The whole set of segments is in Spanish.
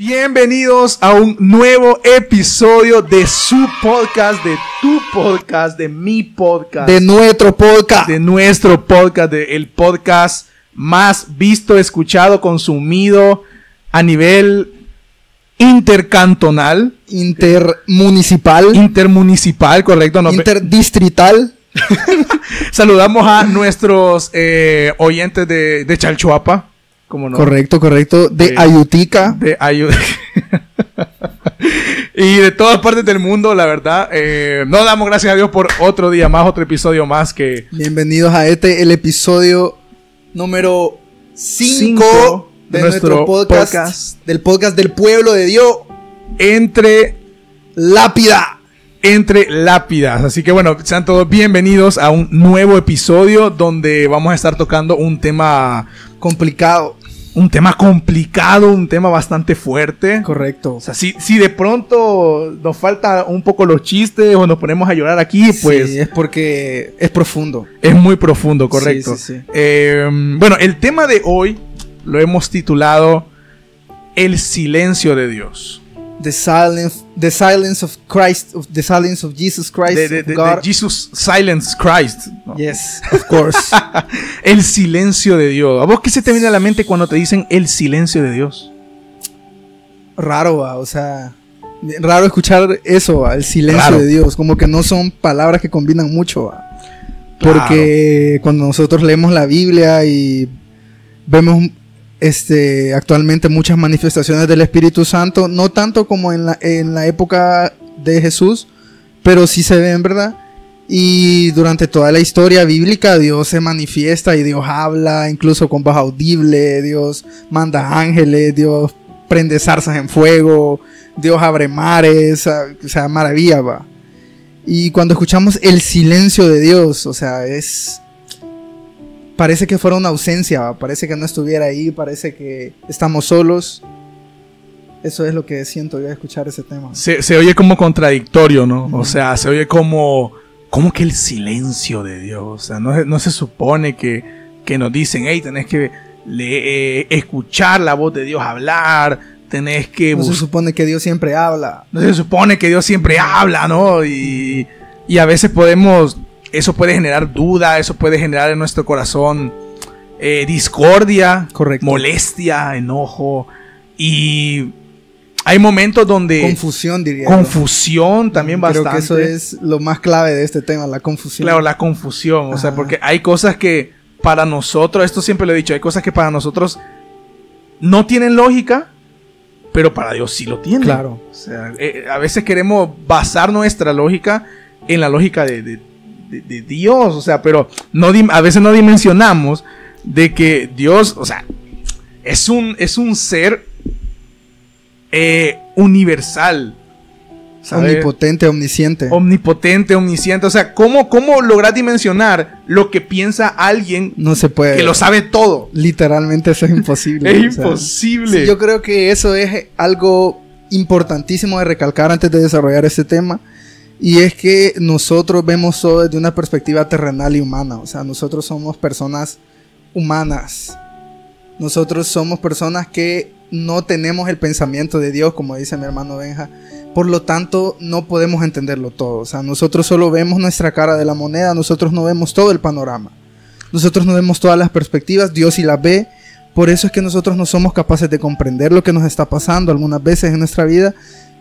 Bienvenidos a un nuevo episodio de su podcast, de tu podcast, de mi podcast. De nuestro podcast. De nuestro podcast, el podcast más visto, escuchado, consumido a nivel intercantonal. Intermunicipal, correcto. No, interdistrital. Saludamos a nuestros oyentes de Chalchuapa. ¿Cómo no? Correcto. De Ayutica. Y de todas partes del mundo, la verdad. Nos damos gracias a Dios por otro día más, otro episodio más que... Bienvenidos a el episodio número 5 de nuestro podcast. Del podcast del pueblo de Dios. Entre lápidas. Así que bueno, sean todos bienvenidos a un nuevo episodio donde vamos a estar tocando un tema complicado. Un tema bastante fuerte. Correcto. O sea, si de pronto nos falta un poco los chistes o nos ponemos a llorar aquí, pues... Sí, es porque es profundo. Es muy profundo, correcto. Sí. Bueno, el tema de hoy lo hemos titulado El silencio de Dios. The silence of Christ, the silence of Jesus Christ. The Jesus silence Christ. ¿No? Yes, of course. El silencio de Dios. ¿A vos qué se te viene a la mente cuando te dicen el silencio de Dios? Raro, o sea, raro escuchar eso, el silencio de Dios. Como que no son palabras que combinan mucho. Porque cuando nosotros leemos la Biblia y vemos actualmente muchas manifestaciones del Espíritu Santo, no tanto como en la época de Jesús, pero sí se ven, ¿verdad? Y durante toda la historia bíblica Dios se manifiesta y Dios habla, incluso con voz audible. Dios manda ángeles, Dios prende zarzas en fuego, Dios abre mares, o sea, maravilla, va. Y cuando escuchamos el silencio de Dios, o sea, parece que fuera una ausencia, parece que no estuviera ahí, parece que estamos solos. Eso es lo que siento yo al escuchar ese tema. Se oye como contradictorio, ¿no? O sea, se oye como que el silencio de Dios. O sea, no se supone que nos dicen, hey, tenés que escuchar la voz de Dios hablar, tenés que... No se supone que Dios siempre habla. No se supone que Dios siempre habla, ¿no? Y a veces eso puede generar duda, eso puede generar en nuestro corazón discordia, correcto, molestia, enojo. Y hay momentos donde... Confusión, diría. Confusión también bastante. Creo que eso es lo más clave de este tema, la confusión. Claro, la confusión. O sea, porque hay cosas que para nosotros, esto siempre lo he dicho, hay cosas que para nosotros no tienen lógica, pero para Dios sí lo tienen. Claro. O sea, a veces queremos basar nuestra lógica en la lógica de Dios, o sea, pero a veces no dimensionamos de que Dios, o sea, es un ser universal, ¿sabes? Omnipotente, omnisciente. O sea, ¿cómo lograr dimensionar lo que piensa alguien? No se puede. Que lo sabe todo. Literalmente eso es imposible. Es imposible. Sí, yo creo que eso es algo importantísimo de recalcar antes de desarrollar este tema. Y es que nosotros vemos todo desde una perspectiva terrenal y humana. O sea, nosotros somos personas humanas. Nosotros somos personas que no tenemos el pensamiento de Dios, como dice mi hermano Benja. Por lo tanto, no podemos entenderlo todo. O sea, nosotros solo vemos nuestra cara de la moneda. Nosotros no vemos todo el panorama. Nosotros no vemos todas las perspectivas. Dios sí las ve. Por eso es que nosotros no somos capaces de comprender lo que nos está pasando algunas veces en nuestra vida.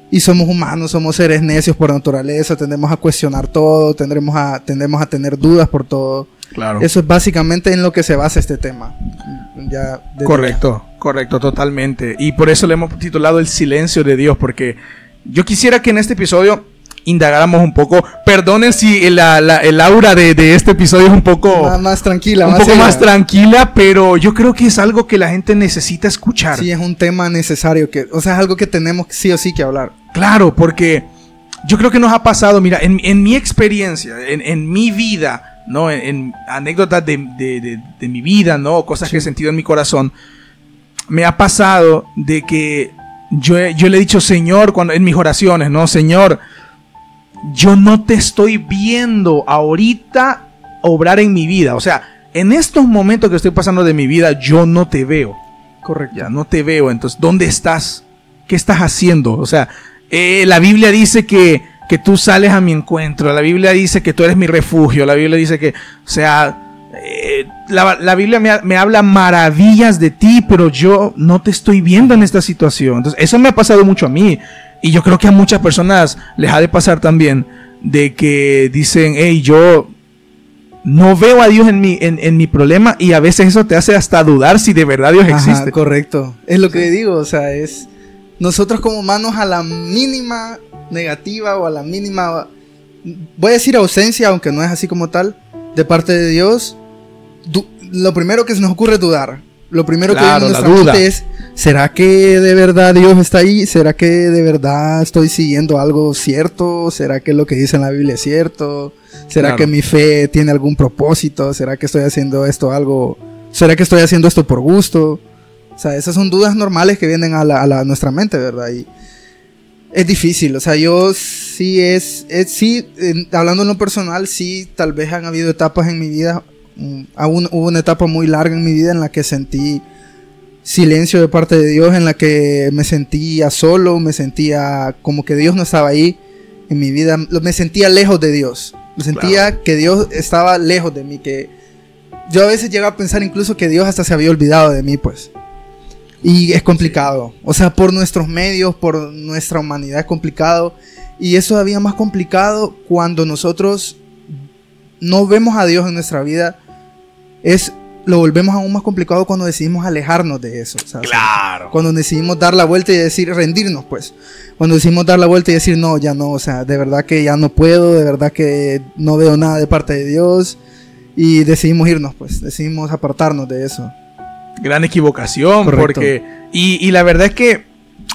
Y somos humanos, somos seres necios por naturaleza, tendemos a cuestionar todo, tendemos a tener dudas por todo. Claro. Eso es básicamente en lo que se basa este tema. Correcto, totalmente. Y por eso le hemos titulado El silencio de Dios, porque yo quisiera que en este episodio indagáramos un poco. Perdonen si el aura de este episodio es un poco más tranquila, más tranquila, pero yo creo que es algo que la gente necesita escuchar. Sí, es un tema necesario, o sea, es algo que tenemos sí o sí que hablar. Claro, porque yo creo que nos ha pasado, mira, en mi experiencia, en mi vida, ¿no? En anécdotas de mi vida, ¿no? Cosas que he sentido en mi corazón, me ha pasado de que yo le he dicho, Señor, en mis oraciones, ¿no? Señor, yo no te estoy viendo ahorita obrar en mi vida. O sea, en estos momentos que estoy pasando de mi vida, yo no te veo. Correcto. Ya no te veo. Entonces, ¿dónde estás? ¿qué estás haciendo? O sea, la Biblia dice que tú sales a mi encuentro, la Biblia dice que tú eres mi refugio, la Biblia dice que, o sea, la Biblia me habla maravillas de ti, pero yo no te estoy viendo en esta situación. Entonces, eso me ha pasado mucho a mí, y yo creo que a muchas personas les ha de pasar también, de que dicen, hey, yo no veo a Dios en mi problema, y a veces eso te hace hasta dudar si de verdad Dios existe. Ajá, correcto. Es lo que digo, o sea, es nosotros como humanos a la mínima negativa o a la mínima, voy a decir ausencia, aunque no es así como tal, de parte de Dios, lo primero que se nos ocurre es dudar. Lo primero que viene en nuestra mente es, ¿será que de verdad Dios está ahí? ¿Será que de verdad estoy siguiendo algo cierto? ¿Será que lo que dice en la Biblia es cierto? ¿Será que mi fe tiene algún propósito? ¿Será que estoy haciendo esto ¿Será que estoy haciendo esto por gusto? O sea, esas son dudas normales que vienen a nuestra mente, ¿verdad? Y es difícil, o sea, yo sí hablando en lo personal, sí, tal vez han habido etapas en mi vida. Hubo una etapa muy larga en mi vida en la que sentí silencio de parte de Dios, en la que me sentía solo, me sentía como que Dios no estaba ahí en mi vida, me sentía lejos de Dios, me sentía que Dios estaba lejos de mí, que yo a veces llegaba a pensar incluso que Dios hasta se había olvidado de mí, pues. Y es complicado, o sea, por nuestros medios, por nuestra humanidad es complicado, y es todavía más complicado cuando nosotros no vemos a Dios en nuestra vida. Lo volvemos aún más complicado cuando decidimos alejarnos de eso, ¿sabes? Claro. Cuando decidimos dar la vuelta y decir, rendirnos, pues. Cuando decidimos dar la vuelta y decir, no, ya no, o sea, de verdad que ya no puedo, de verdad que no veo nada de parte de Dios. Y decidimos irnos, pues, decidimos apartarnos de eso. Gran equivocación. Correcto. Porque y la verdad es que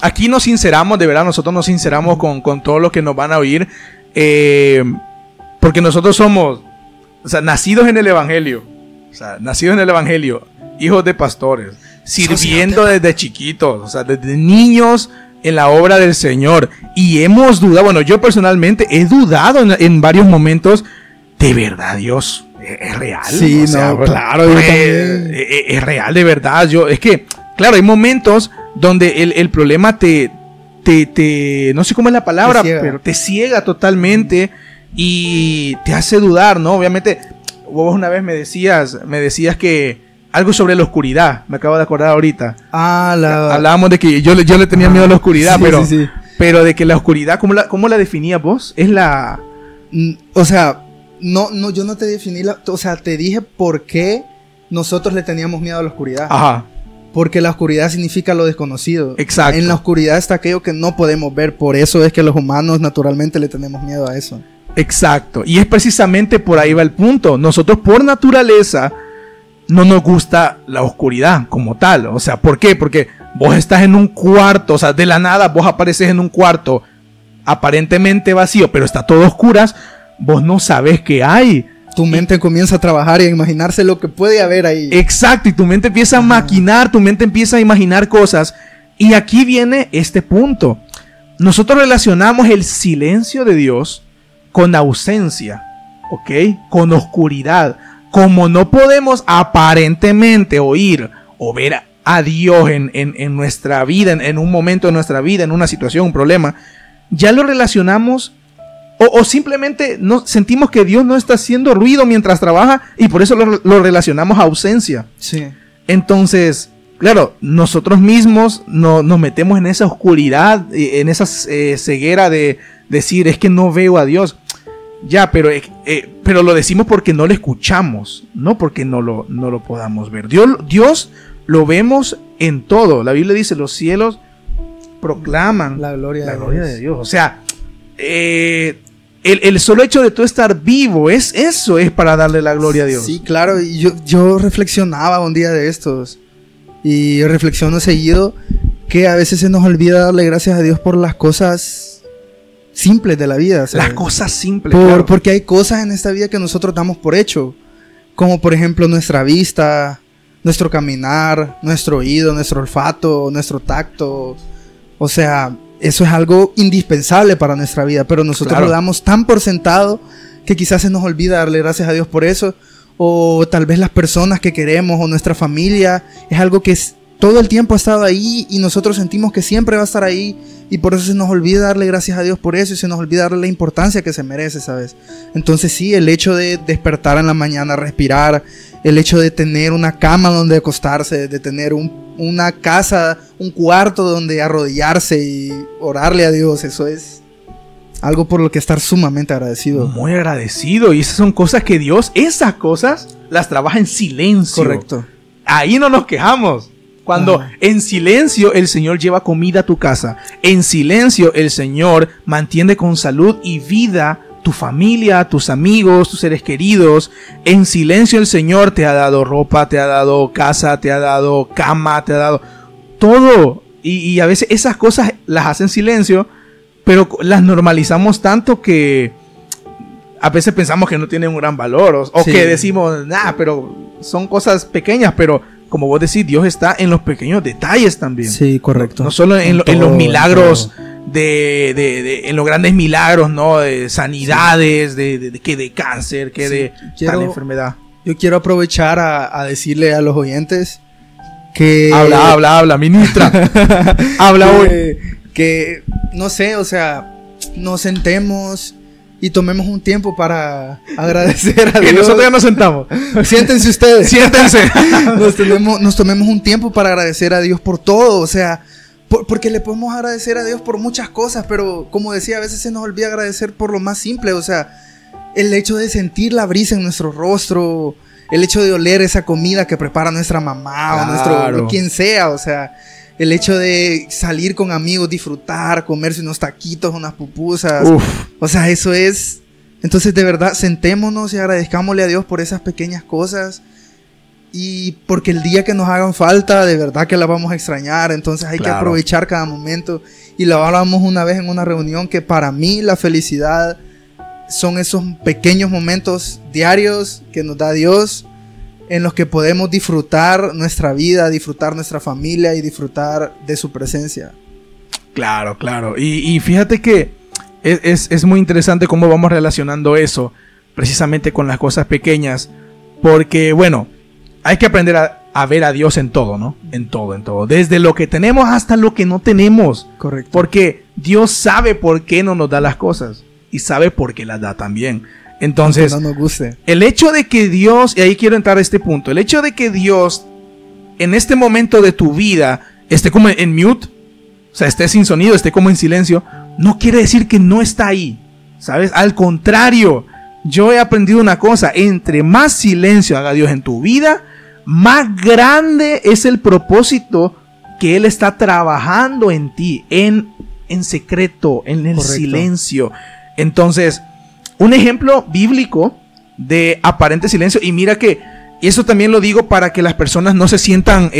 aquí nos sinceramos, de verdad, nosotros nos sinceramos con todo lo que nos van a oír. Porque nosotros somos, o sea, nacidos en el Evangelio. O sea, nacidos en el Evangelio, hijos de pastores, sirviendo desde chiquitos, o sea, desde niños en la obra del Señor. Y hemos dudado, bueno, yo personalmente he dudado en varios momentos, ¿de verdad Dios es real? Sí, o sea, no, claro. Es real, de verdad. Es que, claro, hay momentos donde el problema te no sé cómo es la palabra, pero te ciega totalmente y te hace dudar, ¿no? Obviamente, vos una vez me decías que algo sobre la oscuridad, me acabo de acordar ahorita. Hablábamos de que yo le tenía miedo a la oscuridad, sí, pero de que la oscuridad, ¿cómo la definías vos? Es la... O sea, no, yo no te definí o sea, te dije por qué nosotros le teníamos miedo a la oscuridad. Ajá. Porque la oscuridad significa lo desconocido. Exacto. En la oscuridad está aquello que no podemos ver, por eso es que los humanos naturalmente le tenemos miedo a eso. Exacto, y es precisamente por ahí va el punto. Nosotros por naturaleza no nos gusta la oscuridad como tal. O sea, ¿por qué? Porque vos estás en un cuarto, o sea, de la nada vos apareces en un cuarto aparentemente vacío, pero está todo a oscuras, vos no sabes qué hay. Tu mente comienza a trabajar y a imaginarse lo que puede haber ahí. Exacto, y tu mente empieza a maquinar, tu mente empieza a imaginar cosas. Y aquí viene este punto. Nosotros relacionamos el silencio de Dios con ausencia, ¿ok? Con oscuridad. Como no podemos aparentemente oír o ver a Dios en nuestra vida, en un momento de nuestra vida, en una situación, un problema, ya lo relacionamos o simplemente no, sentimos que Dios no está haciendo ruido mientras trabaja y por eso lo relacionamos a ausencia. Sí. Entonces, claro, nosotros mismos nos metemos en esa oscuridad, en esa ceguera de decir, es que no veo a Dios. Ya, pero lo decimos porque no lo escuchamos, no porque no lo podamos ver. Dios lo vemos en todo. La Biblia dice, los cielos proclaman la gloria de Dios. O sea, el solo hecho de tú estar vivo, eso es para darle la gloria a Dios. Sí, claro, y yo reflexionaba un día de estos, y reflexiono seguido, que a veces se nos olvida darle gracias a Dios por las cosas simples de la vida, ¿sabes? Las cosas simples, claro. Porque hay cosas en esta vida que nosotros damos por hecho, como por ejemplo nuestra vista, nuestro caminar, nuestro oído, nuestro olfato, nuestro tacto. O sea, eso es algo indispensable para nuestra vida, pero nosotros lo damos tan por sentado que quizás se nos olvida darle gracias a Dios por eso. O tal vez las personas que queremos o nuestra familia es algo que todo el tiempo ha estado ahí y nosotros sentimos que siempre va a estar ahí, y por eso se nos olvida darle gracias a Dios por eso, y se nos olvida darle la importancia que se merece, ¿sabes? Entonces sí, el hecho de despertar en la mañana, respirar, el hecho de tener una cama donde acostarse, de tener una casa, un cuarto donde arrodillarse y orarle a Dios, eso es algo por lo que estar sumamente agradecido. Muy agradecido. Y esas son cosas que Dios, esas cosas las trabaja en silencio. Correcto. Ahí no nos quejamos. Cuando en silencio el Señor lleva comida a tu casa. En silencio el Señor mantiene con salud y vida tu familia, tus amigos, tus seres queridos. En silencio el Señor te ha dado ropa, te ha dado casa, te ha dado cama, te ha dado todo. Y a veces esas cosas las hace en silencio, pero las normalizamos tanto que a veces pensamos que no tienen un gran valor. O Sí. que decimos, nah, pero son cosas pequeñas. Pero como vos decís, Dios está en los pequeños detalles también. Sí, correcto. No solo en todo, los milagros, en en los grandes milagros, ¿no? De sanidades, de cáncer, que Sí. de tal enfermedad. Yo quiero aprovechar a decirle a los oyentes que... Habla, ministra. Habla hoy. Que, no sé, o sea, nos sentemos y tomemos un tiempo para agradecer a Que Dios. nosotros ya nos sentamos. Siéntense ustedes. Siéntense. Nos tomemos un tiempo para agradecer a Dios por todo, o sea, porque le podemos agradecer a Dios por muchas cosas, pero como decía, a veces se nos olvida agradecer por lo más simple, o sea, el hecho de sentir la brisa en nuestro rostro, el hecho de oler esa comida que prepara nuestra mamá Claro. o quien sea, o sea, el hecho de salir con amigos, disfrutar, comerse unos taquitos, unas pupusas, Uf. o sea, eso es... Entonces, de verdad, sentémonos y agradezcámosle a Dios por esas pequeñas cosas. Y porque el día que nos hagan falta, de verdad que las vamos a extrañar. Entonces hay que Claro. aprovechar cada momento. Y lo hablamos una vez en una reunión, que para mí la felicidad son esos pequeños momentos diarios que nos da Dios, en los que podemos disfrutar nuestra vida, disfrutar nuestra familia y disfrutar de su presencia. Claro, claro. Y fíjate que es muy interesante cómo vamos relacionando eso precisamente con las cosas pequeñas. Porque, bueno, hay que aprender a ver a Dios en todo, ¿no? En todo, en todo. Desde lo que tenemos hasta lo que no tenemos. Correcto. Porque Dios sabe por qué no nos da las cosas. Y sabe por qué las da también. Entonces, no nos guste. el hecho de que Dios, y ahí quiero entrar a este punto, el hecho de que Dios en este momento de tu vida esté como en mute, o sea, esté sin sonido, esté como en silencio, no quiere decir que no está ahí, ¿sabes? Al contrario, yo he aprendido una cosa: entre más silencio haga Dios en tu vida, más grande es el propósito que Él está trabajando en ti, en secreto, en el Correcto. silencio. Entonces, un ejemplo bíblico de aparente silencio, y mira que eso también lo digo para que las personas no se sientan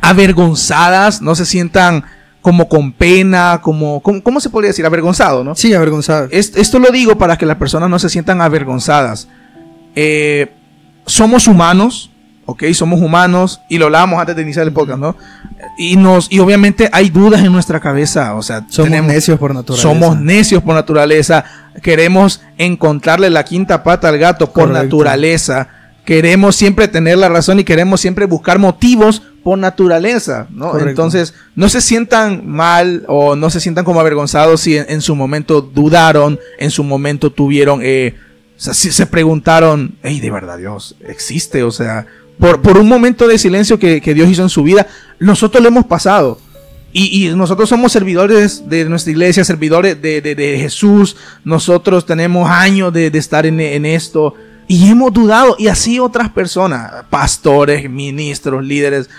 avergonzadas, no se sientan como con pena, ¿cómo se podría decir? Avergonzado, ¿no? Sí, avergonzado. Esto lo digo para que las personas no se sientan avergonzadas. Somos humanos, ¿ok? Somos humanos, y lo hablábamos antes de iniciar el podcast, ¿no? Y obviamente hay dudas en nuestra cabeza, o sea, Somos necios por naturaleza. Somos necios por naturaleza. Queremos encontrarle la quinta pata al gato por Correcto. naturaleza. Queremos siempre tener la razón y queremos siempre buscar motivos por naturaleza, ¿no? Correcto. Entonces, no se sientan mal o no se sientan como avergonzados si en su momento dudaron, en su momento tuvieron, o sea, si se preguntaron, hey, de verdad Dios existe, o sea, por un momento de silencio que Dios hizo en su vida, nosotros lo hemos pasado. Y nosotros somos servidores de nuestra iglesia, servidores de Jesús. Nosotros tenemos años de estar en esto. Y hemos dudado. Y así otras personas, pastores, ministros, líderes,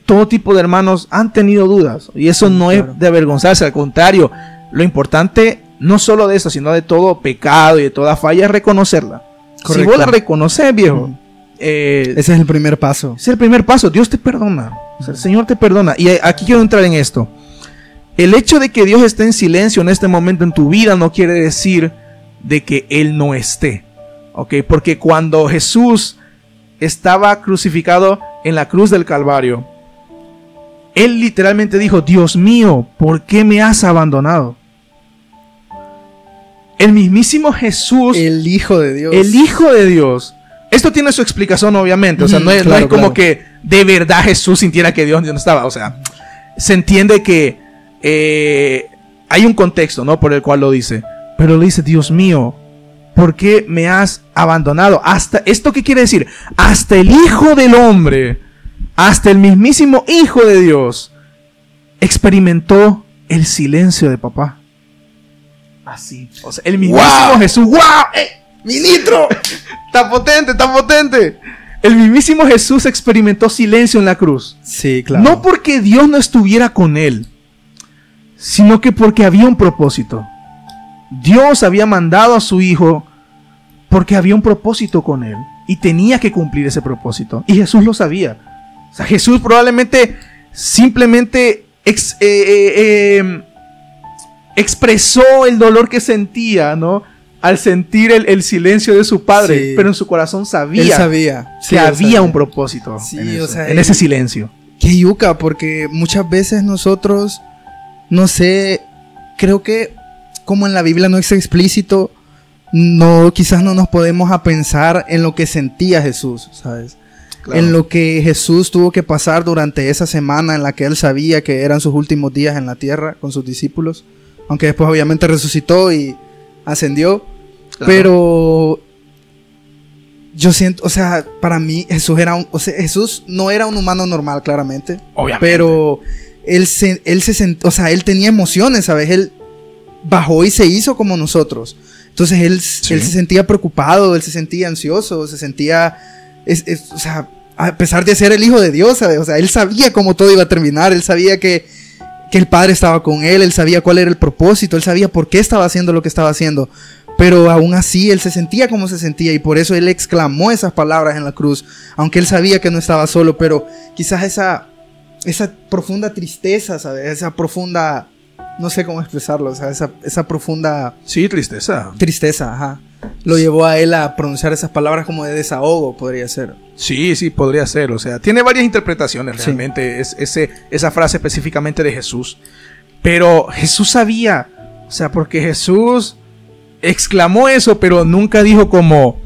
todo tipo de hermanos han tenido dudas. Y eso no claro. es de avergonzarse. Al contrario, lo importante, no solo de eso, sino de todo pecado y de toda falla, es reconocerla. Correcto. Si vos la reconoces, viejo, Ese es el primer paso. es el primer paso. Dios te perdona. O sea, el Señor te perdona. Y aquí quiero entrar en esto. El hecho de que Dios esté en silencio en este momento en tu vida no quiere decir de que Él no esté. ¿Ok? Porque cuando Jesús estaba crucificado en la cruz del Calvario, Él literalmente dijo: Dios mío, ¿por qué me has abandonado? El mismísimo Jesús, El Hijo de Dios. el Hijo de Dios, esto tiene su explicación, obviamente. O sea, no es, claro, no es como claro. que de verdad Jesús sintiera que Dios no estaba. O sea, se entiende que hay un contexto, ¿no? Por el cual lo dice. Pero le dice, Dios mío, ¿por qué me has abandonado? Hasta, ¿esto qué quiere decir? Hasta el Hijo del Hombre, hasta el mismísimo Hijo de Dios, experimentó el silencio de papá. Así. O sea, el mismísimo ¡Wow! Jesús. ¡Wow! ¡Ministro! ¡Está potente, está potente! El mismísimo Jesús experimentó silencio en la cruz. Sí, claro. No porque Dios no estuviera con él, sino que porque había un propósito. Dios había mandado a su Hijo porque había un propósito con él y tenía que cumplir ese propósito. Y Jesús lo sabía. O sea, Jesús probablemente simplemente expresó el dolor que sentía, ¿no? Al sentir el silencio de su padre, Sí. pero en su corazón sabía, Él sabía. que Sí, él había sabía. un propósito Sí, en, o eso, sea, en ese silencio. Qué yuca, porque muchas veces nosotros, no sé, creo que como en la Biblia no es explícito, no, quizás no nos podemos a pensar en lo que sentía Jesús, ¿sabes? Claro. En lo que Jesús tuvo que pasar durante esa semana en la que él sabía que eran sus últimos días en la tierra con sus discípulos, aunque después obviamente resucitó y ascendió. Claro. Pero yo siento, o sea, para mí Jesús era Jesús no era un humano normal, claramente. Obviamente. Pero o sea, él tenía emociones, ¿sabes? Él bajó y se hizo como nosotros. Entonces él se sentía preocupado, él se sentía ansioso, se sentía, o sea, a pesar de ser el Hijo de Dios, ¿sabes? O sea, él sabía cómo todo iba a terminar, él sabía que el Padre estaba con él sabía cuál era el propósito, él sabía por qué estaba haciendo lo que estaba haciendo. Pero aún así él se sentía como se sentía y por eso él exclamó esas palabras en la cruz, aunque él sabía que no estaba solo, pero quizás esa profunda tristeza, ¿sabes? Esa profunda, no sé cómo expresarlo, o sea, esa profunda Sí, tristeza. tristeza, ajá, lo llevó a él a pronunciar esas palabras como de desahogo, podría ser. Sí, sí, podría ser. O sea, tiene varias interpretaciones realmente. Sí. Esa frase específicamente de Jesús. Pero Jesús sabía. O sea, porque Jesús exclamó eso, pero nunca dijo como,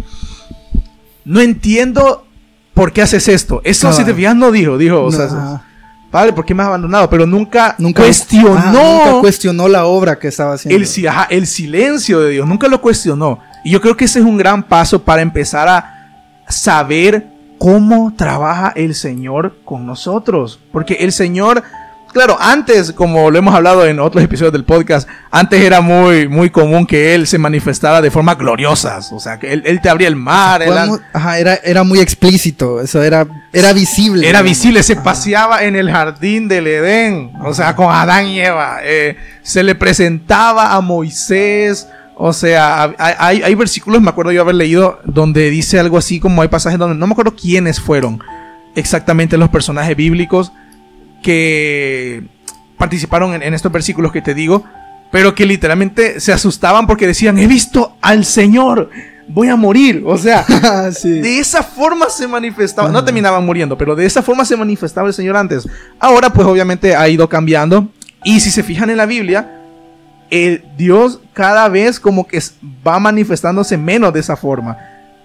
no entiendo por qué haces esto. Eso, si te fijas, no dijo. Dijo, o sea, Padre, ¿por qué me has abandonado? Pero nunca cuestionó. Nunca cuestionó la obra que estaba haciendo. El silencio de Dios. Nunca lo cuestionó. Y yo creo que ese es un gran paso para empezar a saber cómo trabaja el Señor con nosotros. Porque el Señor, claro, antes, como lo hemos hablado en otros episodios del podcast, antes era muy, muy común que Él se manifestara de formas gloriosas. O sea, que Él te abría el mar. Era muy explícito. Eso era visible. Era visible. Se paseaba en el jardín del Edén. O sea, con Adán y Eva. Se le presentaba a Moisés. O sea, hay versículos, me acuerdo yo haber leído, donde dice algo así como hay pasajes donde no me acuerdo quiénes fueron exactamente los personajes bíblicos que participaron en estos versículos que te digo, pero que literalmente se asustaban porque decían, he visto al Señor, voy a morir. O sea, sí. De esa forma se manifestaba, no terminaban muriendo, pero de esa forma se manifestaba el Señor antes. Ahora pues obviamente ha ido cambiando, y si se fijan en la Biblia, Dios cada vez como que va manifestándose menos de esa forma,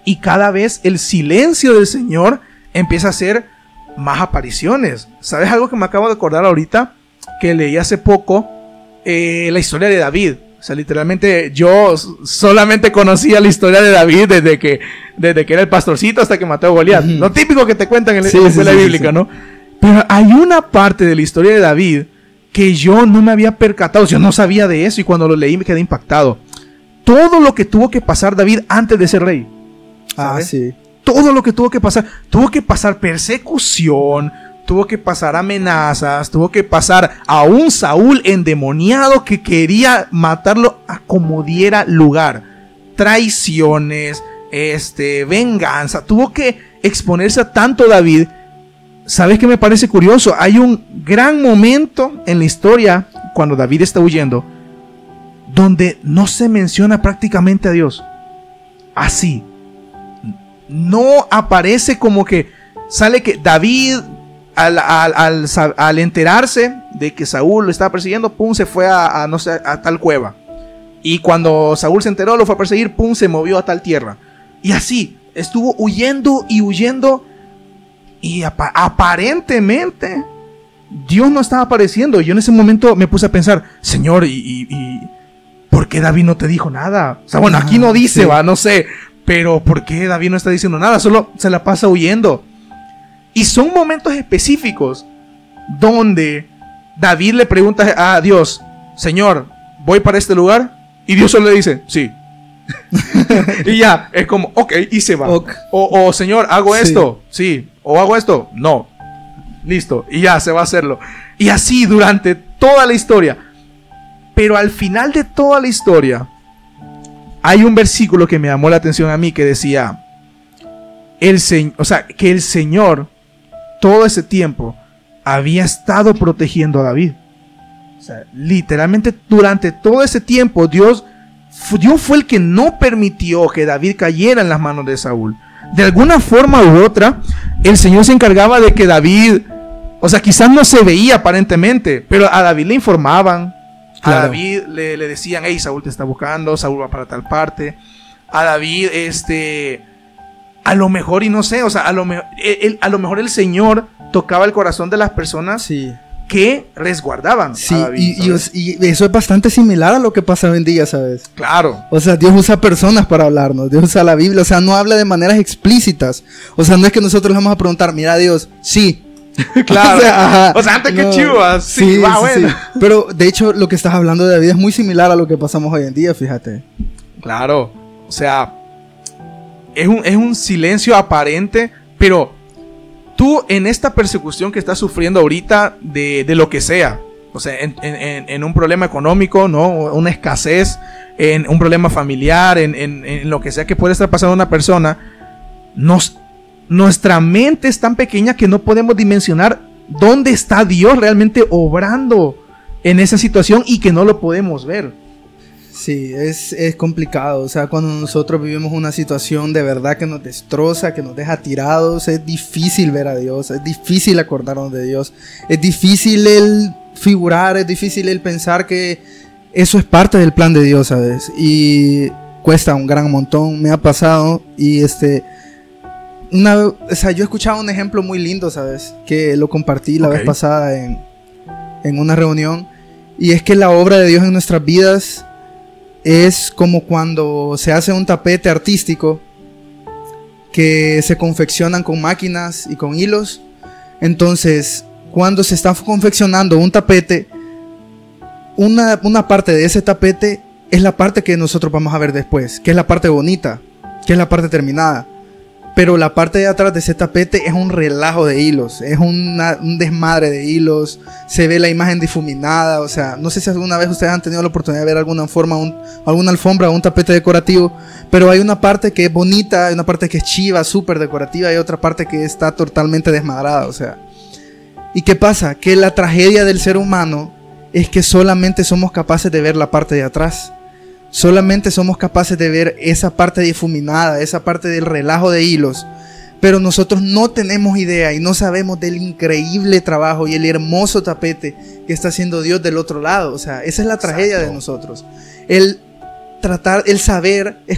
y cada vez el silencio del Señor empieza a hacer más apariciones. ¿Sabes algo que me acabo de acordar ahorita? Que leí hace poco la historia de David. O sea, literalmente yo solamente conocía la historia de David desde que era el pastorcito hasta que mató a Goliat. Lo típico que te cuentan en la escuela bíblica, ¿no? Pero hay una parte de la historia de David que yo no me había percatado, yo no sabía de eso, y cuando lo leí me quedé impactado. Todo lo que tuvo que pasar David antes de ser rey. ¿Sabes? Sí. Todo lo que tuvo que pasar persecución, tuvo que pasar amenazas, tuvo que pasar a un Saúl endemoniado que quería matarlo a como diera lugar. Traiciones, venganza, tuvo que exponerse a tanto David. ¿Sabes qué me parece curioso? Hay un gran momento en la historia cuando David está huyendo donde no se menciona prácticamente a Dios. Así. No aparece, como que sale que David al enterarse de que Saúl lo estaba persiguiendo, pum, se fue a tal cueva. Y cuando Saúl se enteró, lo fue a perseguir, pum, se movió a tal tierra. Y así. estuvo huyendo y huyendo. Y aparentemente Dios no estaba apareciendo. Yo en ese momento me puse a pensar, Señor, ¿y por qué David no te dijo nada? O sea, bueno, aquí no dice, sí, no sé. Pero ¿por qué David no está diciendo nada? Solo se la pasa huyendo. Y son momentos específicos donde David le pregunta a Dios, Señor, ¿voy para este lugar? Y Dios solo le dice, sí. Y ya, es como, ok, y se va. Okay. O Señor, ¿hago esto? Sí. ¿O hago esto? No. Listo. Y ya, se va a hacerlo. Y así durante toda la historia. Pero al final de toda la historia, hay un versículo que me llamó la atención a mí que decía, que el Señor todo ese tiempo había estado protegiendo a David. O sea, literalmente durante todo ese tiempo Dios fue el que no permitió que David cayera en las manos de Saúl. De alguna forma u otra, el Señor se encargaba de que David, o sea, quizás no se veía aparentemente, pero a David le informaban. Claro. A David le decían, hey, Saúl te está buscando, Saúl va para tal parte. A David, a lo mejor, y no sé, o sea, a lo mejor el Señor tocaba el corazón de las personas, sí, que resguardaban, sí, a David, y eso es bastante similar a lo que pasa hoy en día, ¿sabes? Claro. O sea, Dios usa personas para hablarnos, Dios usa la Biblia, o sea, no habla de maneras explícitas. O sea, no es que nosotros le vamos a preguntar, mira Dios, sí. Claro. O sea, antes que chivas, sí, va, bueno. Sí. Pero de hecho, lo que estás hablando de David es muy similar a lo que pasamos hoy en día, fíjate. Claro. O sea, es un silencio aparente, pero tú en esta persecución que estás sufriendo ahorita de lo que sea, o sea, en un problema económico, ¿no? Una escasez, en un problema familiar, en lo que sea que puede estar pasando una persona, nuestra mente es tan pequeña que no podemos dimensionar dónde está Dios realmente obrando en esa situación y que no lo podemos ver. Sí, es complicado. O sea, cuando nosotros vivimos una situación de verdad que nos destroza, que nos deja tirados, es difícil ver a Dios, es difícil acordarnos de Dios, es difícil el figurar, es difícil el pensar que eso es parte del plan de Dios, ¿sabes? Y cuesta un gran montón, me ha pasado. Y o sea, yo he escuchado un ejemplo muy lindo, ¿sabes? Que lo compartí la vez pasada en una reunión. Y es que la obra de Dios en nuestras vidas es como cuando se hace un tapete artístico que se confeccionan con máquinas y con hilos. Entonces, cuando se está confeccionando un tapete, una parte de ese tapete es la parte que nosotros vamos a ver después, que es la parte bonita, que es la parte terminada. Pero la parte de atrás de ese tapete es un relajo de hilos, es un desmadre de hilos, se ve la imagen difuminada. O sea, no sé si alguna vez ustedes han tenido la oportunidad de ver alguna alfombra o un tapete decorativo, pero hay una parte que es bonita, hay una parte que es chiva, súper decorativa, y otra parte que está totalmente desmadrada. O sea, ¿y qué pasa? Que la tragedia del ser humano es que solamente somos capaces de ver la parte de atrás. Solamente somos capaces de ver esa parte difuminada, esa parte del relajo de hilos. Pero nosotros no tenemos idea y no sabemos del increíble trabajo y el hermoso tapete que está haciendo Dios del otro lado. O sea, esa es la tragedia de nosotros. Es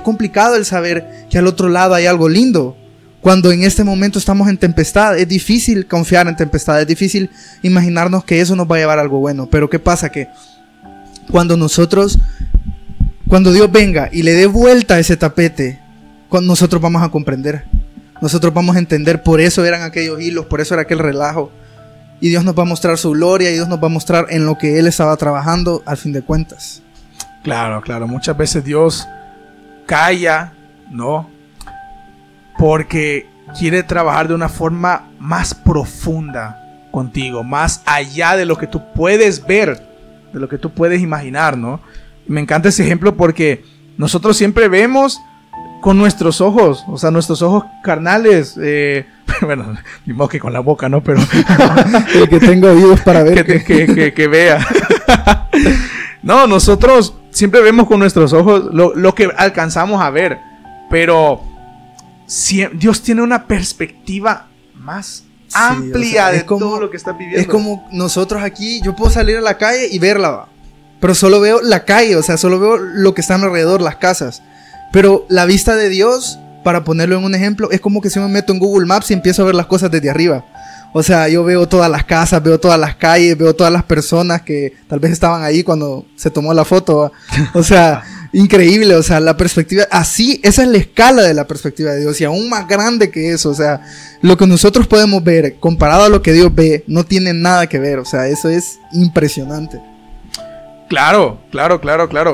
complicado el saber que al otro lado hay algo lindo. Cuando en este momento estamos en tempestad, es difícil confiar en tempestad, es difícil imaginarnos que eso nos va a llevar a algo bueno. Pero ¿qué pasa? Que cuando Dios venga y le dé vuelta a ese tapete, nosotros vamos a comprender. Nosotros vamos a entender, por eso eran aquellos hilos, por eso era aquel relajo. Y Dios nos va a mostrar su gloria, y Dios nos va a mostrar en lo que Él estaba trabajando al fin de cuentas. Claro, claro. Muchas veces Dios calla, ¿no? Porque quiere trabajar de una forma más profunda contigo, más allá de lo que tú puedes ver, de lo que tú puedes imaginar, ¿no? Me encanta ese ejemplo porque nosotros siempre vemos con nuestros ojos, o sea, nuestros ojos carnales, bueno, ni modo que con la boca, ¿no? Pero el que tenga oídos para ver que vea. No, nosotros siempre vemos con nuestros ojos lo que alcanzamos a ver, pero Dios tiene una perspectiva más amplia, o sea, de todo lo que estás viviendo. Es como nosotros aquí, yo puedo salir a la calle y verla, pero solo veo la calle, o sea, solo veo lo que está alrededor, las casas. Pero la vista de Dios para ponerlo en un ejemplo, es como que si me meto en Google Maps y empiezo a ver las cosas desde arriba. O sea, yo veo todas las casas, veo todas las calles, veo todas las personas que tal vez estaban ahí cuando se tomó la foto. O sea, increíble. O sea, la perspectiva, así, esa es la escala de la perspectiva de Dios y aún más grande que eso. O sea, lo que nosotros podemos ver comparado a lo que Dios ve, no tiene nada que ver. O sea, eso es impresionante. Claro.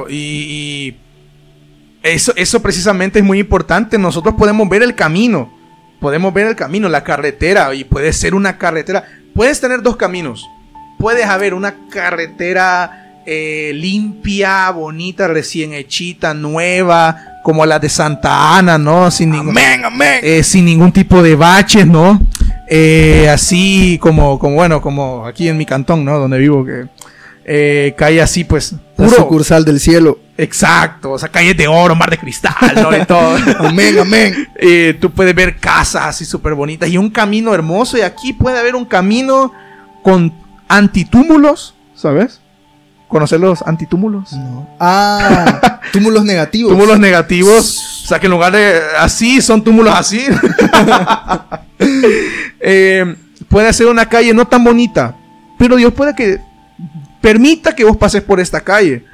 Y eso precisamente es muy importante. Nosotros podemos ver el camino. La carretera, y puede ser una carretera. Puedes tener dos caminos. Puedes haber una carretera limpia, bonita, recién hechita, nueva, como la de Santa Ana, ¿no? Sin ningún tipo de baches, ¿no? Así como aquí en mi cantón, ¿no? Donde vivo, que cae así, pues, puro. La sucursal del cielo. Exacto, o sea, calles de oro, mar de cristal, ¿no? Y todo. Amén. Tú puedes ver casas así súper bonitas y un camino hermoso. Y aquí puede haber un camino con antitúmulos, ¿sabes? ¿Conocer los antitúmulos? No. Túmulos negativos. Túmulos negativos. O sea, que en lugar de así, son túmulos así. Puede ser una calle no tan bonita, pero Dios puede que permita que vos pases por esta calle.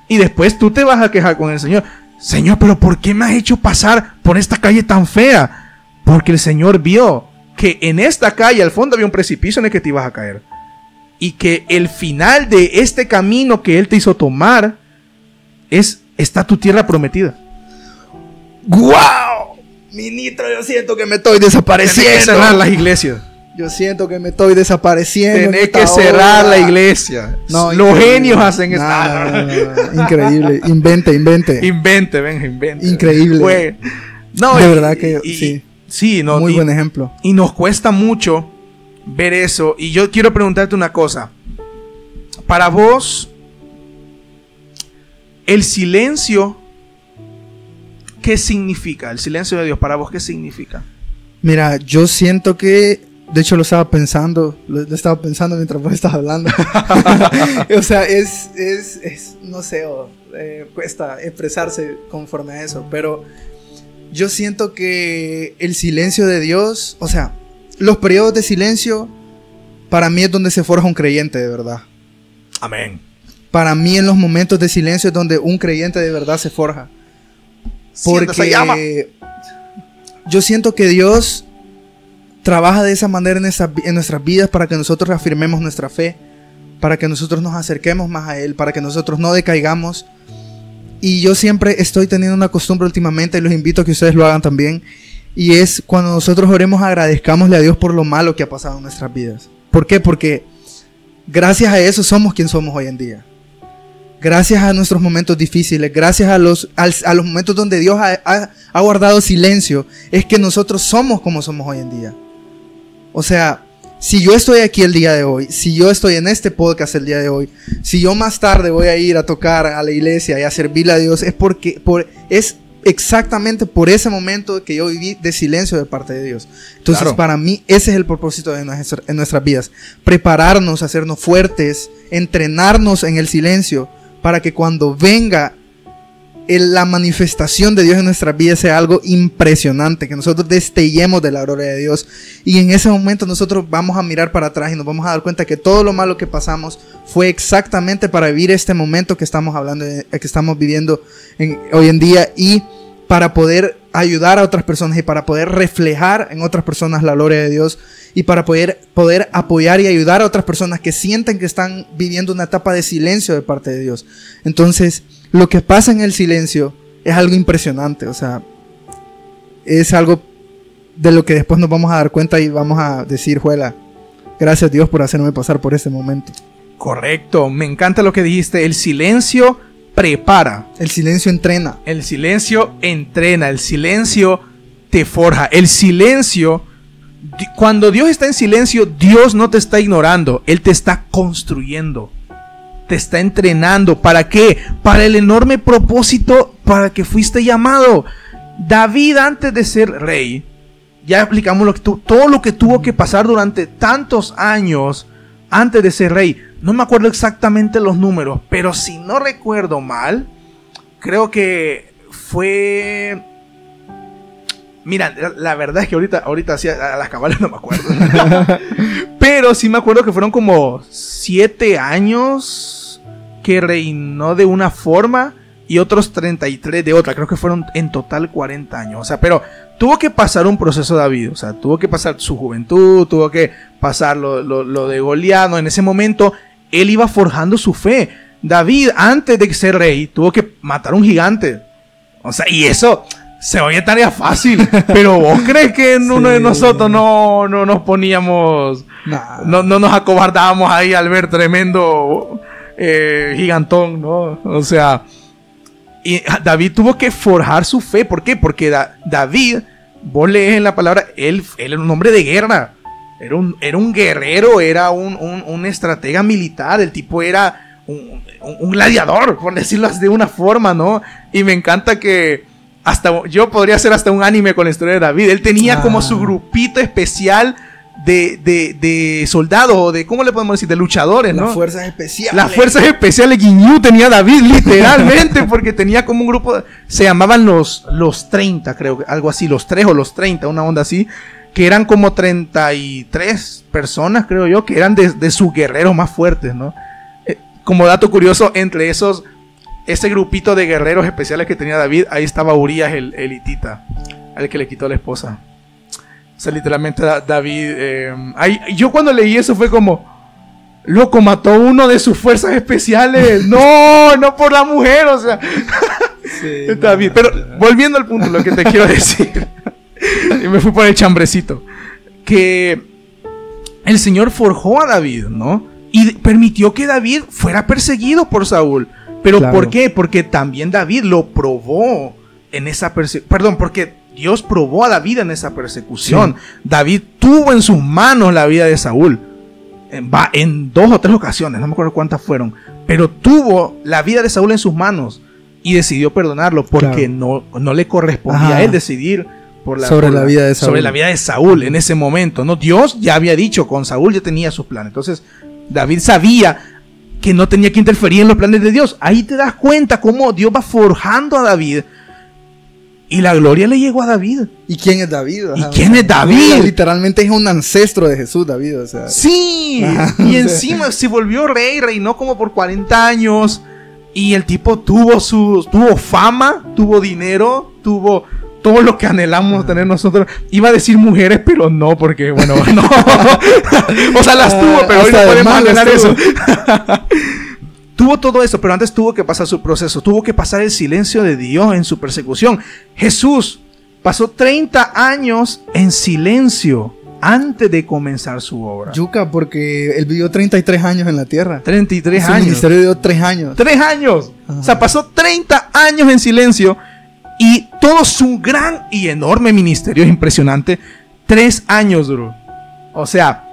Y después tú te vas a quejar con el Señor. Señor, pero ¿por qué me has hecho pasar por esta calle tan fea? Porque el Señor vio que en esta calle al fondo había un precipicio en el que te ibas a caer. Y que el final de este camino que Él te hizo tomar está tu tierra prometida. ¡Guau! Ministro, yo siento que me estoy desapareciendo. Tienes que cerrar las iglesias. Yo siento que me estoy desapareciendo. Tenés que cerrar la iglesia. No, los genios hacen esto. No. Increíble. Invente. Invente. Increíble. Pues, no, de verdad que sí. Sí, no. Muy buen ejemplo. Y nos cuesta mucho ver eso. Y yo quiero preguntarte una cosa. Para vos, el silencio, ¿qué significa? El silencio de Dios, para vos, ¿qué significa? Mira, yo siento que... De hecho, lo estaba pensando mientras vos estabas hablando. O sea, no sé, cuesta expresarse conforme a eso, pero yo siento que el silencio de Dios, o sea, los periodos de silencio, para mí es donde se forja un creyente de verdad. Amén. Para mí, en los momentos de silencio es donde un creyente de verdad se forja. Porque yo siento que Dios trabaja de esa manera en nuestras vidas para que nosotros reafirmemos nuestra fe, para que nosotros nos acerquemos más a Él, para que nosotros no decaigamos. Y yo siempre estoy teniendo una costumbre últimamente, y los invito a que ustedes lo hagan también, y es cuando nosotros oremos, agradezcámosle a Dios por lo malo que ha pasado en nuestras vidas. ¿Por qué? Porque gracias a eso somos quien somos hoy en día. Gracias a nuestros momentos difíciles, gracias a los momentos donde Dios ha guardado silencio, es que nosotros somos como somos hoy en día. O sea, si yo estoy aquí el día de hoy, si yo estoy en este podcast el día de hoy, si yo más tarde voy a ir a tocar a la iglesia y a servirle a Dios, es exactamente por ese momento que yo viví de silencio de parte de Dios. Entonces, claro, para mí ese es el propósito de en nuestras vidas. Prepararnos, hacernos fuertes, entrenarnos en el silencio, para que cuando venga la manifestación de Dios en nuestras vidas sea algo impresionante, que nosotros destellemos de la gloria de Dios, y en ese momento nosotros vamos a mirar para atrás y nos vamos a dar cuenta que todo lo malo que pasamos fue exactamente para vivir este momento que estamos hablando, que estamos viviendo hoy en día, y para poder ayudar a otras personas y para poder reflejar en otras personas la gloria de Dios, y para poder apoyar y ayudar a otras personas que sienten que están viviendo una etapa de silencio de parte de Dios. Entonces, lo que pasa en el silencio es algo impresionante, o sea, es algo de lo que después nos vamos a dar cuenta y vamos a decir, juela, gracias Dios por hacerme pasar por este momento. Correcto, me encanta lo que dijiste, el silencio prepara. El silencio entrena. El silencio entrena, el silencio te forja, el silencio... Cuando Dios está en silencio, Dios no te está ignorando, Él te está construyendo, te está entrenando. ¿Para qué? Para el enorme propósito para que fuiste llamado. David, antes de ser rey, ya explicamos todo lo que tuvo que pasar durante tantos años antes de ser rey. No me acuerdo exactamente los números, pero si no recuerdo mal, creo que fue Mira, la verdad es que ahorita sí, a las cabales no me acuerdo. Pero sí me acuerdo que fueron como 7 años que reinó de una forma y otros 33 de otra. Creo que fueron en total 40 años. O sea, pero tuvo que pasar un proceso David. O sea, tuvo que pasar su juventud, tuvo que pasar lo de Goliat, ¿no? En ese momento, él iba forjando su fe. David, antes de ser rey, tuvo que matar a un gigante. O sea, y eso se oye tarea fácil. Pero ¿vos crees que en uno de nosotros no nos poníamos... No nos acobardábamos ahí al ver tremendo gigantón, ¿no? O sea... Y David tuvo que forjar su fe. ¿Por qué? Porque David, vos lees en la palabra, él era un hombre de guerra. Era un guerrero, era un estratega militar. El tipo era un gladiador, por decirlo de una forma, ¿no? Y me encanta que yo podría hacer hasta un anime con la historia de David. Él tenía como su grupito especial de soldados, o de, ¿cómo le podemos decir? De luchadores, ¿no? Las fuerzas especiales. Las fuerzas especiales Guiñú tenía David, literalmente, porque tenía como un grupo, se llamaban los 30, creo, algo así, los 3 o los 30, una onda así, que eran como 33 personas, creo yo, que eran de sus guerreros más fuertes, ¿no? Como dato curioso, entre ese grupito de guerreros especiales que tenía David, ahí estaba Urías el hitita, al que le quitó la esposa. O sea, literalmente David... yo cuando leí eso fue como... Loco, mató uno de sus fuerzas especiales. No por la mujer, o sea... Sí, David. Pero volviendo al punto, lo que te quiero decir... y me fui por el chambrecito. Que el Señor forjó a David, ¿no? Y permitió que David fuera perseguido por Saúl. ¿Pero claro. ¿Por qué? Porque también David lo probó en esa persecución. Perdón, porque... Dios probó a David en esa persecución. Sí. David tuvo en sus manos la vida de Saúl. En 2 o 3 ocasiones, no me acuerdo cuántas fueron. Pero tuvo la vida de Saúl en sus manos y decidió perdonarlo porque claro. no le correspondía a él decidir sobre la vida de Saúl en ese momento, ¿no? Dios ya había dicho, con Saúl ya tenía sus planes. Entonces David sabía que no tenía que interferir en los planes de Dios. Ahí te das cuenta cómo Dios va forjando a David. Y la gloria le llegó a David. ¿Y quién es David? ¿Y quién es David? Literalmente es un ancestro de Jesús, David. O sea. Sí. Y encima se volvió rey, reinó como por 40 años. Y el tipo tuvo fama, tuvo dinero, tuvo todo lo que anhelamos tener nosotros. Iba a decir mujeres, pero no, porque bueno, no. O sea, las tuvo, pero hoy no podemos anhelar eso. Tuvo todo eso, pero antes tuvo que pasar su proceso. Tuvo que pasar el silencio de Dios en su persecución. Jesús pasó 30 años en silencio antes de comenzar su obra. Yuca, porque él vivió 33 años en la tierra. 33 años. Su ministerio dio 3 años. 3 años. Ajá. O sea, pasó 30 años en silencio y todo su gran y enorme ministerio es impresionante. 3 años duró. O sea...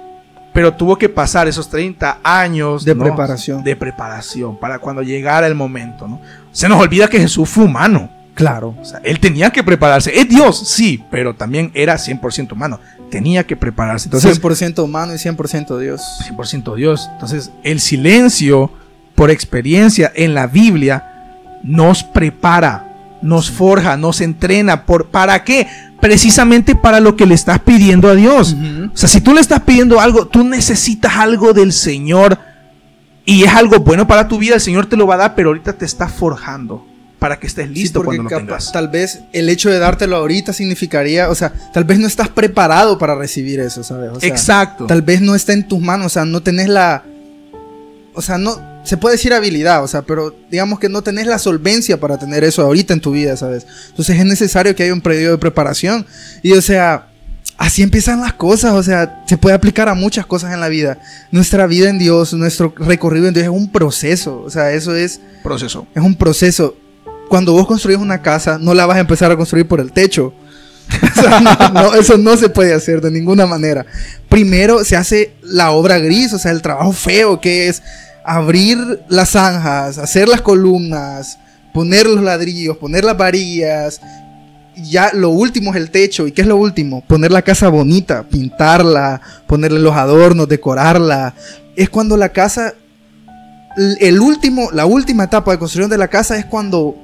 Pero tuvo que pasar esos 30 años de preparación. De preparación para cuando llegara el momento, ¿no? Se nos olvida que Jesús fue humano. Claro. O sea, él tenía que prepararse. Es Dios, sí, pero también era 100% humano. Tenía que prepararse. Entonces, 100% humano y 100% Dios. 100% Dios. Entonces, el silencio, por experiencia en la Biblia, nos prepara, nos forja, nos entrena. ¿Para qué? Precisamente para lo que le estás pidiendo a Dios. O sea, si tú le estás pidiendo algo, tú necesitas algo del Señor y es algo bueno para tu vida, el Señor te lo va a dar, pero ahorita te está forjando para que estés listo cuando lo tengas. Tal vez el hecho de dártelo ahorita significaría, o sea, tal vez no estás preparado para recibir eso, ¿sabes? O sea, exacto. Tal vez no está en tus manos, o sea, no tenés no se puede decir habilidad, o sea, pero digamos que no tenés la solvencia para tener eso ahorita en tu vida, ¿sabes? Entonces es necesario que haya un periodo de preparación. Y o sea, así empiezan las cosas, o sea, se puede aplicar a muchas cosas en la vida. Nuestra vida en Dios, nuestro recorrido en Dios es un proceso, o sea, eso es... Proceso. Es un proceso. Cuando vos construís una casa, no la vas a empezar a construir por el techo. O sea, eso no se puede hacer de ninguna manera. Primero se hace la obra gris, o sea, el trabajo feo que es... abrir las zanjas, hacer las columnas, poner los ladrillos, poner las varillas. Ya lo último es el techo. ¿Y qué es lo último? Poner la casa bonita, pintarla, ponerle los adornos, decorarla. Es cuando la casa, la última etapa de construcción de la casa es cuando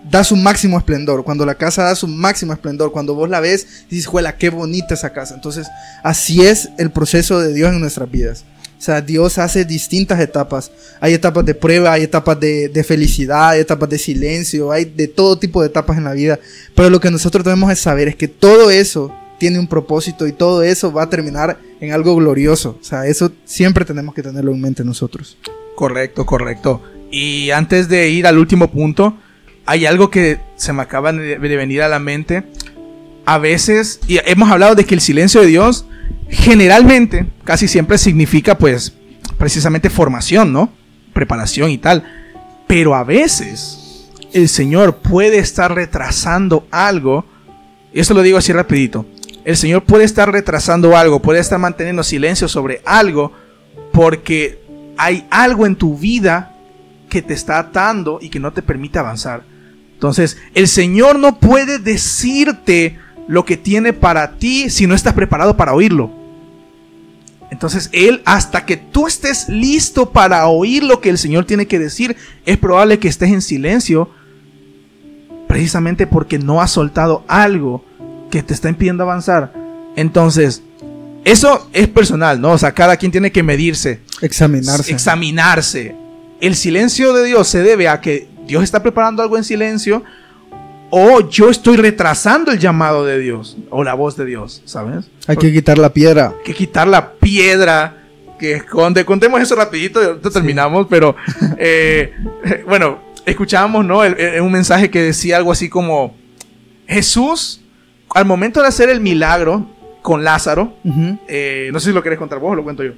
da su máximo esplendor, cuando la casa da su máximo esplendor, cuando vos la ves y dices, juela, qué bonita esa casa. Entonces, así es el proceso de Dios en nuestras vidas. O sea, Dios hace distintas etapas. Hay etapas de prueba, hay etapas de felicidad, hay etapas de silencio, hay de todo tipo de etapas en la vida. Pero lo que nosotros debemos es saber es que todo eso tiene un propósito y todo eso va a terminar en algo glorioso. O sea, eso siempre tenemos que tenerlo en mente nosotros. Correcto, correcto. Y antes de ir al último punto, hay algo que se me acaba de venir a la mente. A veces, y hemos hablado de que el silencio de Dios generalmente, casi siempre significa pues precisamente formación, ¿no? Preparación y tal. Pero a veces el Señor puede estar retrasando algo. Y esto lo digo así rapidito. El Señor puede estar retrasando algo, puede estar manteniendo silencio sobre algo porque hay algo en tu vida que te está atando y que no te permite avanzar. Entonces, el Señor no puede decirte lo que tiene para ti si no estás preparado para oírlo. Entonces, Él, hasta que tú estés listo para oír lo que el Señor tiene que decir, es probable que estés en silencio, precisamente porque no has soltado algo que te está impidiendo avanzar. Entonces, eso es personal, ¿no? O sea, cada quien tiene que medirse, examinarse. El silencio de Dios se debe a que Dios está preparando algo en silencio, o yo estoy retrasando el llamado de Dios o la voz de Dios, ¿sabes? Hay que quitar la piedra. Hay que quitar la piedra que esconde. Contemos eso rapidito y ahorita terminamos, pero bueno, escuchábamos, ¿no? Un mensaje que decía algo así como: Jesús, al momento de hacer el milagro con Lázaro, no sé si lo querés contar vos o lo cuento yo.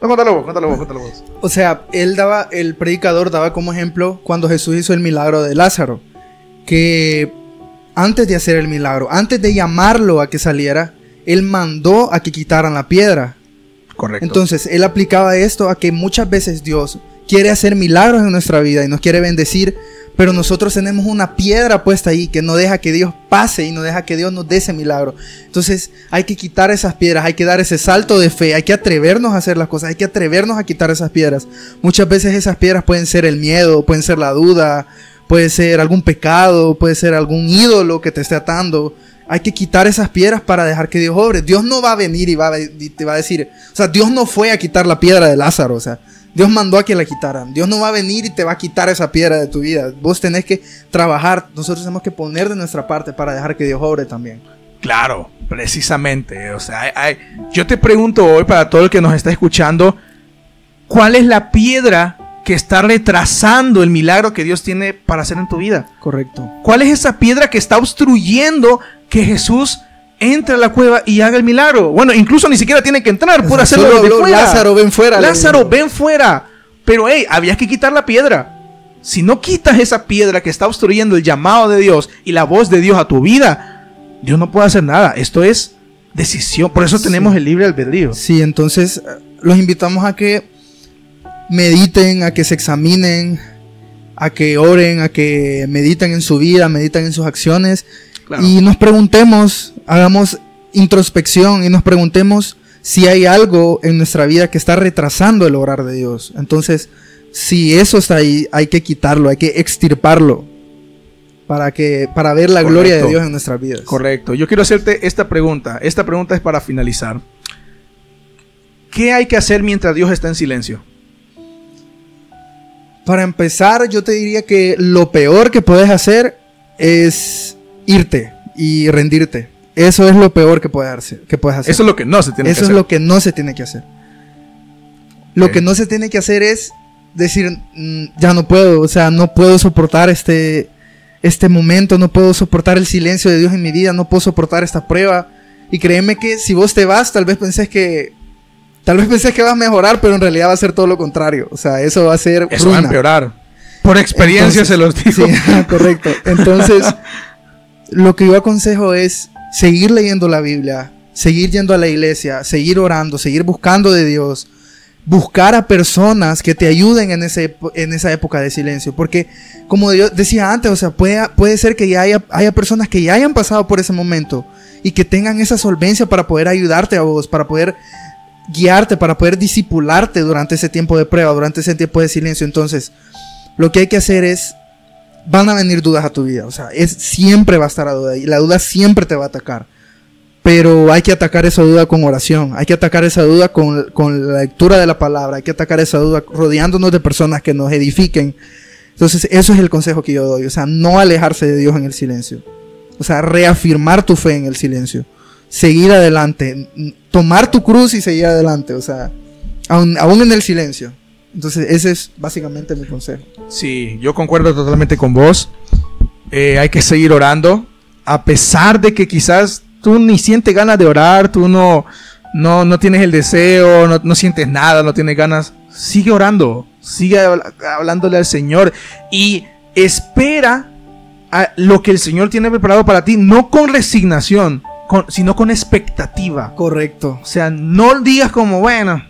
No, cuéntalo vos. O sea, el predicador daba como ejemplo cuando Jesús hizo el milagro de Lázaro, que antes de hacer el milagro, antes de llamarlo a que saliera, él mandó a que quitaran la piedra. Correcto. Entonces, él aplicaba esto a que muchas veces Dios quiere hacer milagros en nuestra vida y nos quiere bendecir, pero nosotros tenemos una piedra puesta ahí que no deja que Dios pase y no deja que Dios nos dé ese milagro. Entonces hay que quitar esas piedras, hay que dar ese salto de fe, hay que atrevernos a hacer las cosas, hay que atrevernos a quitar esas piedras. Muchas veces esas piedras pueden ser el miedo, pueden ser la duda, puede ser algún pecado, puede ser algún ídolo que te esté atando. Hay que quitar esas piedras para dejar que Dios obre. Dios no va a venir y te va a decir, o sea, Dios no fue a quitar la piedra de Lázaro, o sea, Dios mandó a que la quitaran. Dios no va a venir y te va a quitar esa piedra de tu vida. Vos tenés que trabajar. Nosotros tenemos que poner de nuestra parte para dejar que Dios obre también. Claro, precisamente. O sea, yo te pregunto hoy, para todo el que nos está escuchando, ¿cuál es la piedra que está retrasando el milagro que Dios tiene para hacer en tu vida? Correcto. ¿Cuál es esa piedra que está obstruyendo que Jesús entre a la cueva y haga el milagro? Bueno, incluso ni siquiera tiene que entrar, puede hacerlo desde fuera. Lázaro, ven fuera. Lázaro, ven fuera. Pero había que quitar la piedra. Si no quitas esa piedra que está obstruyendo el llamado de Dios y la voz de Dios a tu vida, Dios no puede hacer nada. Esto es decisión. Por eso tenemos el libre albedrío. Sí, entonces los invitamos a que mediten, a que se examinen, a que oren, a que mediten en su vida, mediten en sus acciones. Claro. Y nos preguntemos, hagamos introspección y nos preguntemos si hay algo en nuestra vida que está retrasando el obrar de Dios. Entonces, si eso está ahí, hay que quitarlo, hay que extirparlo para ver la gloria de Dios en nuestras vidas. Correcto. Yo quiero hacerte esta pregunta. Esta pregunta es para finalizar. ¿Qué hay que hacer mientras Dios está en silencio? Para empezar, yo te diría que lo peor que puedes hacer es irte y rendirte. Eso es lo peor que puedes hacer. Eso es lo que no se tiene que hacer. Eso es lo que no se tiene que hacer. Lo que no se tiene que hacer es decir, ya no puedo, o sea, no puedo soportar este momento, no puedo soportar el silencio de Dios en mi vida, no puedo soportar esta prueba. Y créeme que si vos te vas, tal vez pensés que vas a mejorar, pero en realidad va a ser todo lo contrario. O sea, eso va a ser eso ruina. Va a empeorar. Por experiencia. Entonces, se los digo. Sí, correcto. Entonces, lo que yo aconsejo es seguir leyendo la Biblia, seguir yendo a la iglesia, seguir orando, seguir buscando de Dios, buscar a personas que te ayuden en esa época de silencio. Porque, como yo decía antes, o sea, puede ser que ya haya personas que ya hayan pasado por ese momento y que tengan esa solvencia para poder ayudarte a vos, para poder guiarte, para poder discipularte durante ese tiempo de prueba, durante ese tiempo de silencio. Entonces, lo que hay que hacer es van a venir dudas a tu vida. O sea, siempre va a estar la duda y la duda siempre te va a atacar. Pero hay que atacar esa duda con oración. Hay que atacar esa duda con la lectura de la palabra. Hay que atacar esa duda rodeándonos de personas que nos edifiquen. Entonces, eso es el consejo que yo doy. O sea, no alejarse de Dios en el silencio. O sea, reafirmar tu fe en el silencio. Seguir adelante. Tomar tu cruz y seguir adelante. O sea, aún en el silencio. Entonces, ese es básicamente mi consejo. Sí, yo concuerdo totalmente con vos. Hay que seguir orando. A pesar de que quizás tú ni sientes ganas de orar, tú no tienes el deseo, no sientes nada, no tienes ganas. Sigue orando. Sigue hablándole al Señor. Y espera a lo que el Señor tiene preparado para ti. No con resignación, sino con expectativa. Correcto. O sea, no digas como, bueno,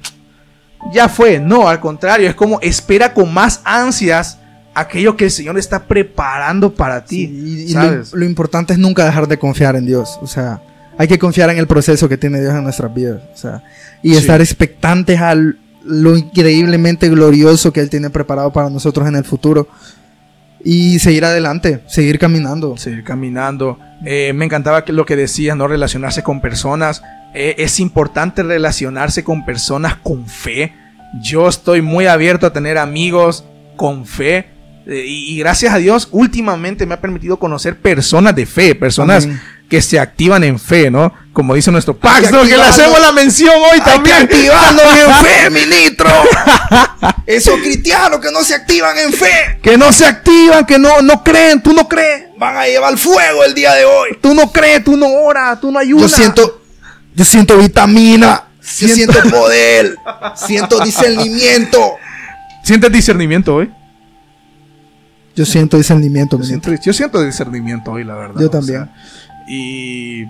ya fue. No, al contrario, es como espera con más ansias aquello que el Señor está preparando para ti. Sí, y lo importante es nunca dejar de confiar en Dios. O sea, hay que confiar en el proceso que tiene Dios en nuestras vidas. O sea, y estar expectantes a lo increíblemente glorioso que Él tiene preparado para nosotros en el futuro. Y seguir adelante, seguir caminando. Seguir caminando. Me encantaba lo que decías, ¿no? Relacionarse con personas. Es importante relacionarse con personas con fe. Yo estoy muy abierto a tener amigos con fe. Y gracias a Dios, últimamente me ha permitido conocer personas de fe. Personas que se activan en fe, ¿no? Como dice nuestro Paxton, que le hacemos la mención hoy también. Hay que activarnos en fe, ministro. Esos cristianos que no se activan en fe. Que no se activan, que no creen. Tú no crees. Van a llevar fuego el día de hoy. Tú no crees, tú no oras, tú no ayudas. Yo siento vitamina. Yo siento poder. Siento discernimiento. ¿Sientes discernimiento hoy? Yo siento discernimiento. Yo siento discernimiento hoy, la verdad. Yo también. O sea, y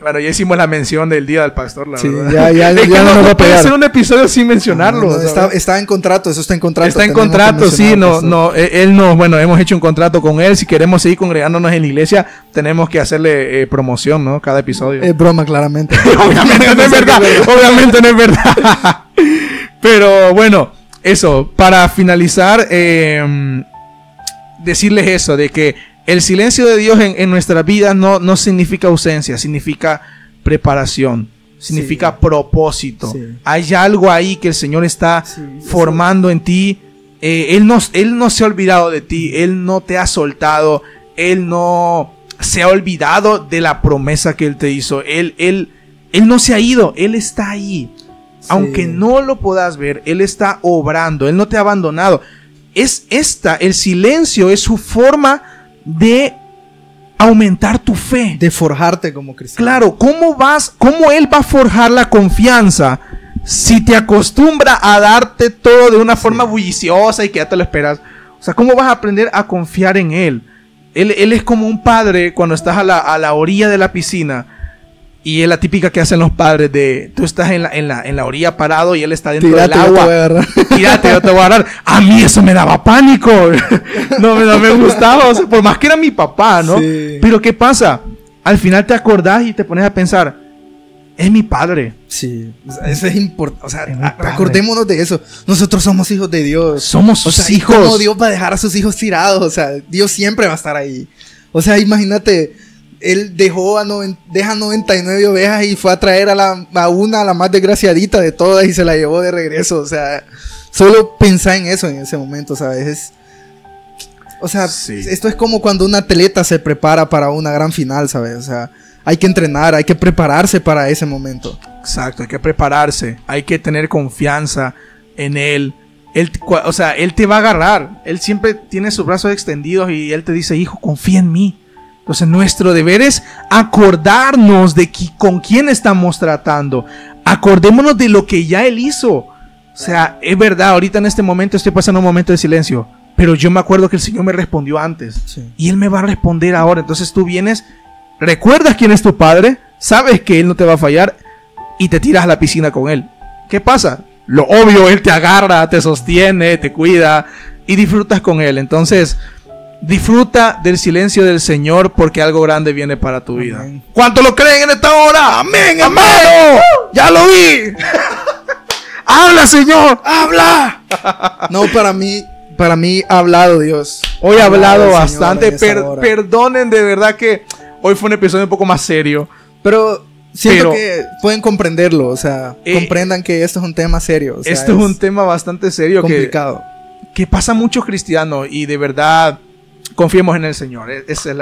bueno, ya hicimos la mención del Día del Pastor, la verdad. Ya no nos va a puede pegar. hacer un episodio sin mencionarlo. Está en contrato, eso está en contrato. Está en contrato, sí. Bueno, hemos hecho un contrato con él. Si queremos seguir congregándonos en la iglesia, tenemos que hacerle promoción, ¿no? Cada episodio. Es broma, claramente. Obviamente no es verdad. Obviamente no es verdad. Pero bueno, eso, para finalizar, decirles eso, de que el silencio de Dios en nuestra vida no significa ausencia, significa preparación, significa propósito. Sí. Hay algo ahí que el Señor está formando en ti. Él no se ha olvidado de ti, Él no te ha soltado, Él no se ha olvidado de la promesa que Él te hizo. Él no se ha ido, Él está ahí. Sí. Aunque no lo puedas ver, Él está obrando, Él no te ha abandonado. El silencio es su forma de aumentar tu fe, de forjarte como cristiano. Claro, ¿cómo Él va a forjar la confianza si te acostumbra a darte todo de una forma bulliciosa y que ya te lo esperas? O sea, ¿cómo vas a aprender a confiar en Él? Él es como un padre cuando estás a la orilla de la piscina. Y es la típica que hacen los padres de tú estás en la orilla parado y él está dentro del agua. Tírate, yo te voy a agarrar. A mí eso me daba pánico. No me gustaba. O sea, por más que era mi papá, ¿no? Sí. Pero ¿qué pasa? Al final te acordás y te pones a pensar, es mi padre. Sí, eso es importante. O sea, acordémonos de eso. Nosotros somos hijos de Dios. Somos sus hijos. ¿Cómo Dios va a dejar a sus hijos tirados? O sea, Dios siempre va a estar ahí. O sea, imagínate. Él deja 99 ovejas y fue a traer a la más desgraciadita de todas y se la llevó de regreso. O sea, solo pensá en eso en ese momento, ¿sabes? Esto es como cuando un atleta se prepara para una gran final, ¿sabes? O sea, hay que entrenar, hay que prepararse para ese momento. Exacto, hay que prepararse, hay que tener confianza en Él. Él te va a agarrar. Él siempre tiene sus brazos extendidos y Él te dice, hijo, confía en mí. Entonces nuestro deber es acordarnos de con quién estamos tratando. Acordémonos de lo que ya Él hizo. O sea, es verdad, ahorita en este momento estoy pasando un momento de silencio, pero yo me acuerdo que el Señor me respondió antes. Sí. Y Él me va a responder ahora. Entonces tú vienes, recuerdas quién es tu Padre, sabes que Él no te va a fallar y te tiras a la piscina con Él. ¿Qué pasa? Lo obvio, Él te agarra, te sostiene, te cuida y disfrutas con Él. Entonces, disfruta del silencio del Señor porque algo grande viene para tu vida. Amén. ¿Cuánto lo creen en esta hora? Amén, hermano. Ya lo vi. Habla, Señor. Habla. No, para mí para mí ha hablado Dios. Hoy ha hablado bastante. Perdonen Perdonen, de verdad que hoy fue un episodio un poco más serio. Pero siento que pueden comprenderlo. O sea, comprendan que esto es un tema serio. O sea, esto es un tema bastante serio. Complicado. Que pasa a muchos cristianos. Y de verdad, confiemos en el Señor. Ese es el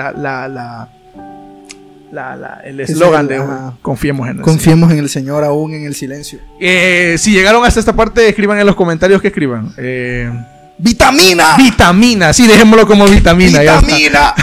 eslogan de hoy. Confiemos en el Confiemos en el Señor aún en el silencio. Si llegaron hasta esta parte, escriban en los comentarios que escriban. ¡Vitamina! ¡Vitamina! Sí, dejémoslo como vitamina. ¡Vitamina!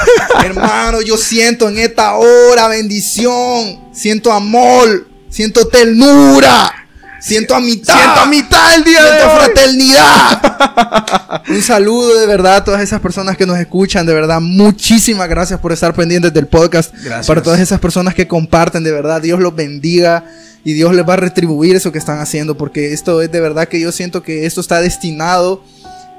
Hermano, yo siento en esta hora bendición. Siento amor. Siento ternura. Siento amistad. Siento amistad el día de hoy. Siento fraternidad. Un saludo de verdad a todas esas personas que nos escuchan. De verdad, muchísimas gracias por estar pendientes del podcast. Gracias. Para todas esas personas que comparten, de verdad, Dios los bendiga. Y Dios les va a retribuir eso que están haciendo. Porque esto es de verdad que yo siento que esto está destinado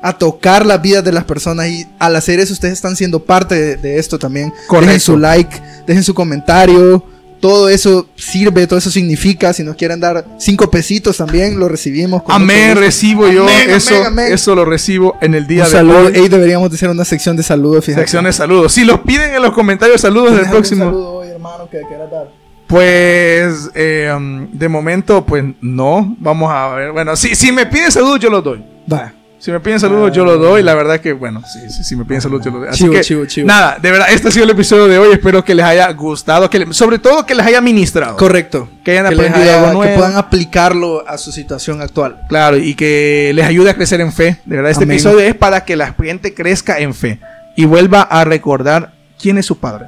a tocar las vidas de las personas. Y al hacer eso, ustedes están siendo parte de esto también. Correcto. Dejen su like, dejen su comentario. Todo eso sirve, todo eso significa. Si nos quieren dar 5 pesitos también, lo recibimos. Amén, recibo yo. Amén, eso, amén. Eso lo recibo en el día de hoy. hoy. Deberíamos de hacer una sección de saludos. Fíjate. Sección de saludos. Si los piden en los comentarios, saludos del próximo. saludo hoy, hermano, que quieras dar? Pues, de momento, pues no. Vamos a ver. Bueno, si me piden saludos, yo los doy. Va. Si me piden saludos, yo los doy. La verdad que, bueno, si me piden saludos, yo los doy. Así chivo. nada, de verdad, este ha sido el episodio de hoy. Espero que les haya gustado. Sobre todo que les haya ministrado. Correcto. Que hayan aprendido algo nuevo. Que puedan aplicarlo a su situación actual. Claro, y que les ayude a crecer en fe. De verdad, este episodio es para que la gente crezca en fe y vuelva a recordar quién es su padre.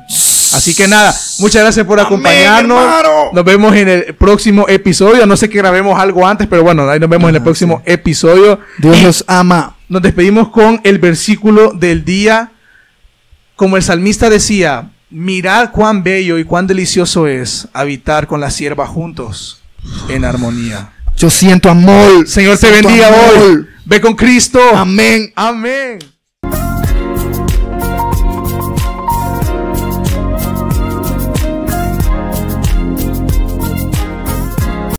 Así que nada, muchas gracias por acompañarnos. Hermano. Nos vemos en el próximo episodio. No sé que grabemos algo antes, pero bueno, ahí nos vemos en el próximo episodio. Dios los ama. Nos despedimos con el versículo del día. Como el salmista decía: mirad cuán bello y cuán delicioso es habitar con la sierva juntos en armonía. Yo siento amor. Señor te bendiga hoy. Ve con Cristo. Amén. Amén.